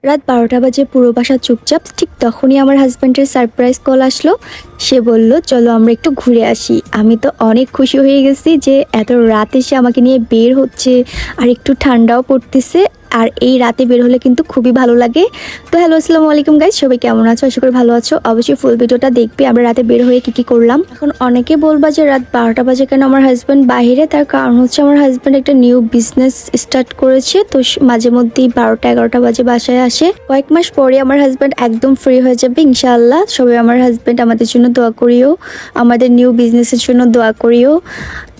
রাত 12টা বাজে, পুরো বাসা চুপচাপ। ঠিক তখনই আমার হাজব্যান্ডের সারপ্রাইজ কল আসলো। সে বলল চলো আমরা একটু ঘুরে আসি। আমি তো অনেক খুশি হয়ে গেছি যে এত রাতে সে আমাকে নিয়ে বের হচ্ছে, আর একটু ঠান্ডাও পড়তেছে। আর এই রাতে বের হলে কিন্তু খুবই ভালো লাগে। তো হ্যালো, আসসালামু আলাইকুম গাইস, সবাই কেমন আছো? আশা করি ভালো আছো। অবশ্যই ফুল ভিডিওটা দেখবে আমরা রাতে বের হয়ে কি করলাম। এখন অনেকে বলবা যে রাত 12টা বাজে কেন আমার হাজব্যান্ড বাইরে। তার কারণ হচ্ছে আমার হাজব্যান্ড একটা নিউ বিজনেস স্টার্ট করেছে, তো মাঝে মধ্যেই 12টা 11টা বাজে বাসায় আসে। কয়েক মাস পরে আমার হাজব্যান্ড একদম ফ্রি হয়ে যাবে ইনশাআল্লাহ। সবাই আমার হাজব্যান্ড আমাদের জন্য দোয়া করিও, আমাদের নিউ বিজনেসের জন্য দোয়া করিও।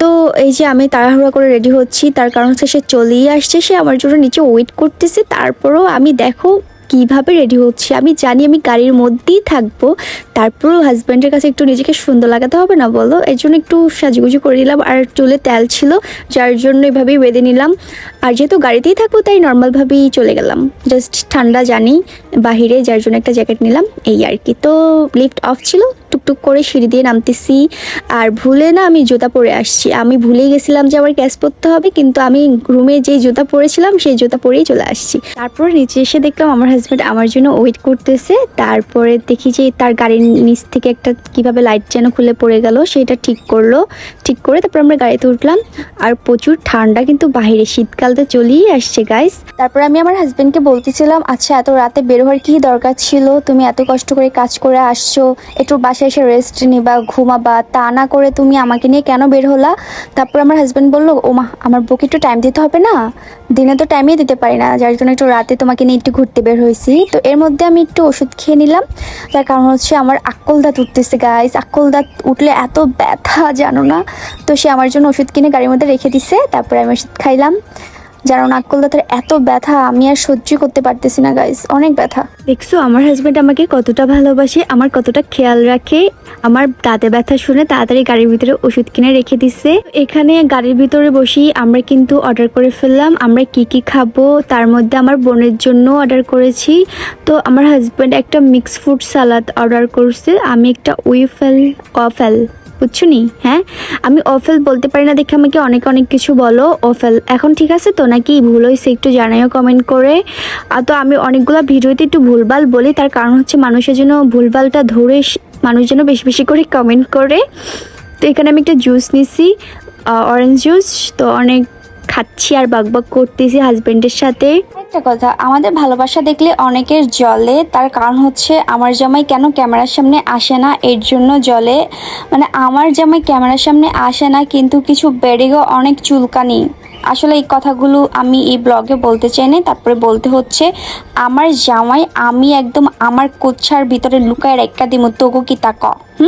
তো এই যে আমি তাড়াহুড়া করে রেডি হচ্ছি, তার কারণ হচ্ছে সে চলেই আসছে, সে আমার জন্য নিচে ওয়েট করতেছে। তারপরও আমি দেখো কিভাবে রেডি হচ্ছি। আমি জানি আমি গাড়ির মধ্যেই থাকবো, তারপরেও হাজব্যান্ডের কাছে একটু নিজেকে সুন্দর লাগাতে হবে না বলো? এর জন্য একটু সাজুগুজু করে নিলাম, আর চুলে তেল ছিল যার জন্য এভাবেই বেঁধে নিলাম। আর যেহেতু গাড়িতেই থাকবো তাই নর্মালভাবেই চলে গেলাম। জাস্ট ঠান্ডা জানি বাহিরে, যার জন্য একটা জ্যাকেট নিলাম, এই আর কি। তো লিফট অফ ছিল, টুকটুক করে সিঁড়ি দিয়ে নামতেছি। আর ভুলে না আমি জুতা পরে আসছি। আমি ভুলেই গেছিলাম যে আমার ক্যাশ পরতে হবে, কিন্তু আমি রুমে যেই জুতা পরেছিলাম সেই জুতা পরেই চলে আসছি। তারপরে নিচে এসে দেখলাম আমার হাজব্যান্ড আমার জন্য ওয়েট করতেছে। তারপরে দেখি যে তার গাড়ির নিচ থেকে একটা কিভাবে লাইট যেন খুলে পড়ে গেল, সেটা ঠিক করলো। ঠিক করে তারপর আমরা গাড়িতে উঠলাম। আর প্রচুর ঠান্ডা কিন্তু বাইরে, শীতকাল তো চলেই আসছে গাইস। তারপর আমি আমার হাজব্যান্ডকে বলতেছিলাম, আচ্ছা এত রাতে বের হওয়ার কি দরকার ছিল? তুমি এত কষ্ট করে কাজ করে আসছো, একটু বাসায় এসে রেস্ট নিবা, ঘুমাবা, তা না করে তুমি আমাকে নিয়ে কেন বের হলা? তারপর আমার হাজব্যান্ড বললো, ওমা আমার বউকে একটু টাইম দিতে হবে না? দিনে তো টাইমই দিতে পারি না, যার জন্য একটু রাতে তোমাকে নিয়ে একটু ঘুরতে বের হয়েছি। তো এর মধ্যে আমি একটু ওষুধ খেয়ে নিলাম। তার কারণ হচ্ছে আমার আক্কল দাঁত উঠতেছে গাইস। আক্কল দাঁত উঠলে এত ব্যথা জানো না। তো সে আমার জন্য ওষুধ কিনে গাড়ির মধ্যে রেখে দিছে, তারপরে আমি ওষুধ খাইলাম। জানো না আক্কল দাঁতের এত ব্যথা, আমি আর সহ্য করতে পারতেছি না গাইস, অনেক ব্যথা। দেখছো আমার হাজব্যান্ড আমাকে কতটা ভালোবাসে, আমার কতটা খেয়াল রাখে। আমার দাঁতে ব্যথা শুনে তাড়াতাড়ি গাড়ির ভিতরে ওষুধ কিনে রেখে দিছে। এখানে গাড়ির ভিতরে বসি আমরা কিন্তু অর্ডার করে ফেললাম আমরা কি খাবো। তার মধ্যে আমার বোনের জন্য অর্ডার করেছি। তো আমার হাজব্যান্ড একটা মিক্স ফ্রুট সালাদ অর্ডার করছে, আমি একটা ওয়াফেল বুঝছো নি? হ্যাঁ, আমি অফেল বলতে পারি না দেখে আমাকে অনেক কিছু বলো। অফেল এখন ঠিক আছে তো, নাকি ভুল হয়েছে একটু জানাইও কমেন্ট করে। তো আমি অনেকগুলো ভিডিওতে একটু ভুলভাল বলি, তার কারণ হচ্ছে মানুষের জন্য ভুলভালটা ধরে মানুষ যেন বেশি করে কমেন্ট করে। তো এখানে আমি একটা জুস নিছি, অরেঞ্জ জুস। তো অনেক খাচ্ছি আর বাকবাক করতেছি হাজবেন্ডের সাথে। একটা কথা, আমাদের ভালোবাসা দেখলে অনেকের জলে, তার কারণ হচ্ছে আমার জামাই কেন ক্যামেরার সামনে আসে না, এর জন্য জলে। মানে আমার জামাই ক্যামেরার সামনে আসে না, কিন্তু কিছু বেড়েগো অনেক চুলকানি। আসলে এই কথাগুলো আমি এই ব্লগে বলতে চাই না, তারপরে বলতে হচ্ছে আমার জামাই আমি একদম আমার কোচ্ছার ভিতরে লুকায় রেখা দিমু, তোগো কি তাক।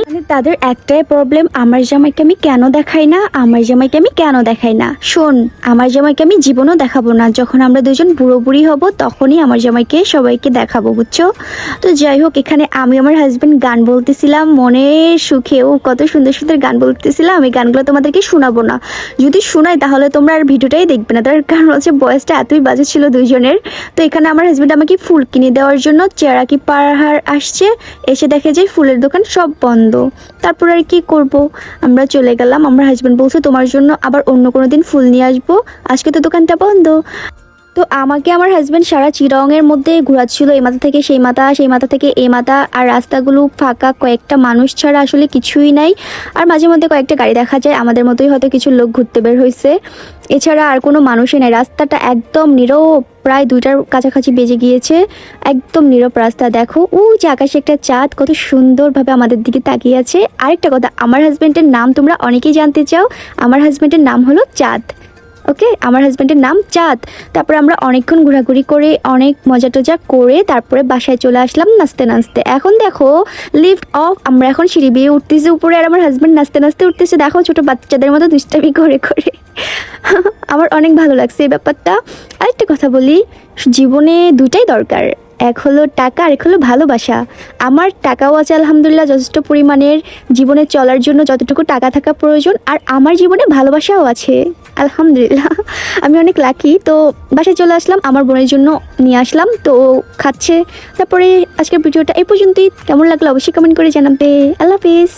মানে তাদের একটাই প্রবলেম, আমার জামাইকে আমি কেন দেখাই না, আমার জামাইকে আমি কেন দেখাই না। শোন, আমার জামাইকে আমি জীবনও দেখাবো না, যখন আমরা দুজন বুড়ো বুড়ি হব তখনই আমার জামাইকে সবাইকে দেখাবো, বুঝছো? তো যাই হোক, এখানে আমি আমার হাজবেন্ড গান বলতেছিলাম মনের সুখেও, কত সুন্দর সুন্দর গান বলতেছিলাম। এই গানগুলো তোমাদেরকে শোনাবো না, যদি শোনাই তাহলে তোমরা আর ভিডিওটাই দেখবে না। তার কারণ হচ্ছে বয়সটা এতই বাজে ছিল দুইজনের। তো এখানে আমার হাজবেন্ড আমাকে ফুল কিনে দেওয়ার জন্য চেরাকি পাহাড় আসছে, এসে দেখে যে ফুলের দোকান সব বন্ধ। তারপর আর কি করব, আমরা চলে গেলাম। আমার হাজব্যান্ড বলছে তোমার জন্য আবার অন্য কোনো দিন ফুল নিয়ে আসবো, আজকে তো দোকানটা বন্ধ। তো আমাকে আমার হাজব্যান্ড সারা চিরঙের মধ্যে ঘোরাচ্ছিল, এই মাথা থেকে সেই মাথা, সেই মাথা থেকে এই মাথা। আর রাস্তাগুলো ফাঁকা, কয়েকটা মানুষ ছাড়া আসলে কিছুই নাই। আর মাঝে মধ্যে কয়েকটা গাড়ি দেখা যায়, আমাদের মতোই হয়তো কিছু লোক ঘুরতে বের হয়েছে, এছাড়া আর কোনো মানুষই নাই। রাস্তাটা একদম নীরব, প্রায় 2টার কাছাকাছি বেজে গিয়েছে, একদম নীরব রাস্তা। দেখো যে আকাশে একটা চাঁদ কত সুন্দরভাবে আমাদের দিকে তাকিয়ে আছে। আরেকটা কথা, আমার হাজব্যান্ডের নাম তোমরা অনেকেই জানতে চাও, আমার হাজব্যান্ডের নাম হলো চাঁদ। ওকে, আমার হাজব্যান্ডের নাম চাঁদ। তারপরে আমরা অনেকক্ষণ ঘোরাঘুরি করে অনেক মজা টজা করে তারপরে বাসায় চলে আসলাম নাচতে নাচতে। এখন দেখো লিফট অফ, আমরা এখন সিঁড়ি বেয়ে উঠতেছি উপরে, আর আমার হাজব্যান্ড নাচতে নাচতে উঠতেছে, দেখো ছোট বাচ্চাদের মতো দুষ্টামি করে করে। আমার অনেক ভালো লাগছে এই ব্যাপারটা। আরেকটা কথা বলি, জীবনে দুটাই দরকার, এক হলো টাকা আর এক হলো ভালোবাসা। আমার টাকাও আছে আলহামদুলিল্লাহ যথেষ্ট পরিমাণের, জীবনে চলার জন্য যতটুকু টাকা থাকা প্রয়োজন, আর আমার জীবনে ভালোবাসাও আছে আলহামদুলিল্লাহ। আমি অনেক লাকি। তো বাসায় চলে আসলাম, আমার বোনের জন্য নিয়ে আসলাম, তো খাচ্ছে। তারপরে আজকের ভিডিওটা এই পর্যন্তই। কেমন লাগলো অবশ্যই কমেন্ট করে জানাবে। আল্লাহ হাফিজ।